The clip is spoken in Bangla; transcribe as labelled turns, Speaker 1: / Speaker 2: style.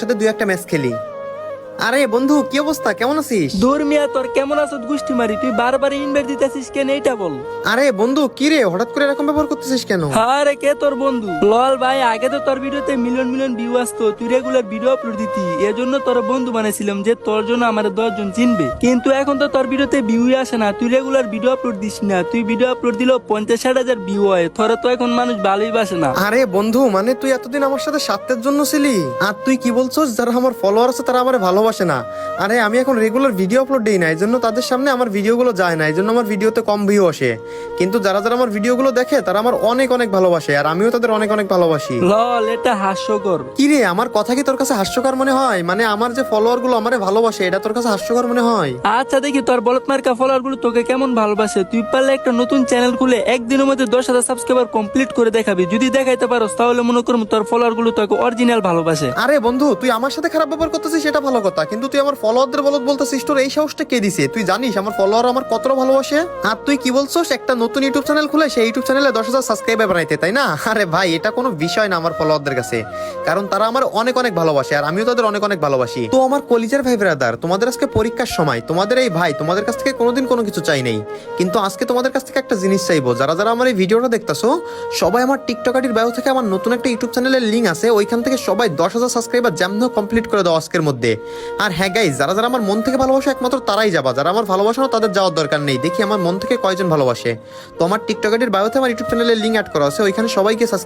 Speaker 1: সাথে দুই একটা ম্যাচ খেলি। আরে বন্ধু, কি অবস্থা, কেমন আছিস?
Speaker 2: দূর মিয়া, তোর কেমন আছো গুষ্টি মারি? তুই বারবার ইনভাইট দিতেছিস কেন এইটা বল।
Speaker 1: আরে বন্ধু, কি রে, হঠাৎ করে এরকম ব্যবহার করতেছিস কেন?
Speaker 2: আরে কে তোর বন্ধু? লল ভাই, আগে তো তোর ভিডিওতে মিলিয়ন মিলিয়ন ভিউ আসতো, তুই রেগুলার ভিডিও আপলোড দিতি, এজন্য তোর বন্ধু বানাইছিলাম যে তোর জন্য আমার 10 জন চিনবে। কিন্তু এখন তো তোর ভিডিওতে ভিউ আসে না, তুই রেগুলার ভিডিও আপলোড দিস না, তুই ভিডিও আপলোড দিলেও 50-60 হাজার ভিউ হয়, তোরা তো এখন মানুষ ভালোই বাসে না।
Speaker 1: আরে বন্ধু, মানে তুই এতদিন আমার সাথে স্বার্থের জন্য ছিলি, আর তুই কি বলছস যারা আমার ফলোয়ার আছে তারা আমার ভালোবাসে না? আরে আমি এখন রেগুলার ভিডিও আপলোড দিই না, এই জন্য তাদের সামনে আমার ভিডিওগুলো যায় না, এই জন্য আমার ভিডিওতে কম ভিউ আসে। কিন্তু যারা যারা আমার ভিডিওগুলো দেখে তারা আমার অনেক অনেক ভালোবাসে, আর আমিও তাদের অনেক অনেক ভালোবাসি।
Speaker 2: লল, এটা হাস্যকর।
Speaker 1: কি রে, আমার কথা কি তোর কাছে হাস্যকর মনে হয়? মানে আমার যে ফলোয়ার গুলো আমারে ভালোবাসে, এটা তোর কাছে হাস্যকর মনে হয়?
Speaker 2: আচ্ছা দেখি তোর বলত মার্কা ফলোয়ার গুলো তোকে কেমন ভালোবাসে। তুই পারলে একটা নতুন চ্যানেল খুলে একদিনের মধ্যে 10,000 সাবস্ক্রাইবার কমপ্লিট করে দেখাবি। যদি দেখাইতে পারোস তাহলে মনে করুন তোর ফলোয়ার গুলো তোকে অরিজিনাল ভালোবাসে।
Speaker 1: আরে বন্ধু, তুই আমার সাথে খারাপ ব্যবহার করতেছিস সেটা ভালো কথা, কিন্তু তুই আমার ফলোয়ারদের বলত বলতেছিস, তোর এই সাহসটা কে দিছে? তুই জানিস আমার ফলোয়ার আমার কতটা ভালোবাসে? আর তুই কি বলছস একটা নতুন ইউটিউব চ্যানেল খুলে সেই ইউটিউব চ্যানেলে 10,000 সাবস্ক্রাইবার বানাইতে, তাই না? আরে ভাই, এটা কোনো বিষয় না আমার ফলোয়ারদের কাছে, কারণ তারা আমার অনেক অনেক ভালোবাসে আর আমিও তাদের অনেক অনেক ভালোবাসি। তো আমার কলিজার ভাই ব্রাদার, তোমাদের আজকে পরীক্ষার সময়, তোমাদের এই ভাই তোমাদের কাছ থেকে কোনোদিন কোনো কিছু চাই নাই, কিন্তু আজকে তোমাদের কাছ থেকে একটা জিনিস চাইবো। যারা যারা আমার এই ভিডিওটা দেখতাছো সবাই আমার টিকটক আইডির বায়ো থেকে আমার নতুন একটা ইউটিউব চ্যানেলের লিঙ্ক আছে, ওইখান থেকে সবাই 10,000 সাবস্ক্রাইবার যেমন কমপ্লিট করে দাও আজকের মধ্যে। আর হ্যাঁ গাইজ, যারা যারা আমার মন থেকে ভালোবাসে একমাত্র তারাই যাবা, যারা আমার ভালোবাসে না তাদের যাওয়ার দরকার নেই। দেখি আমার মন থেকে কয়জন ভালোবাসে। তো আমার টিকটক আইডির বায়োতে আমার ইউটিউব চ্যানেলের লিঙ্ক অ্যাড করা আছে, ওইখানে সবাইকে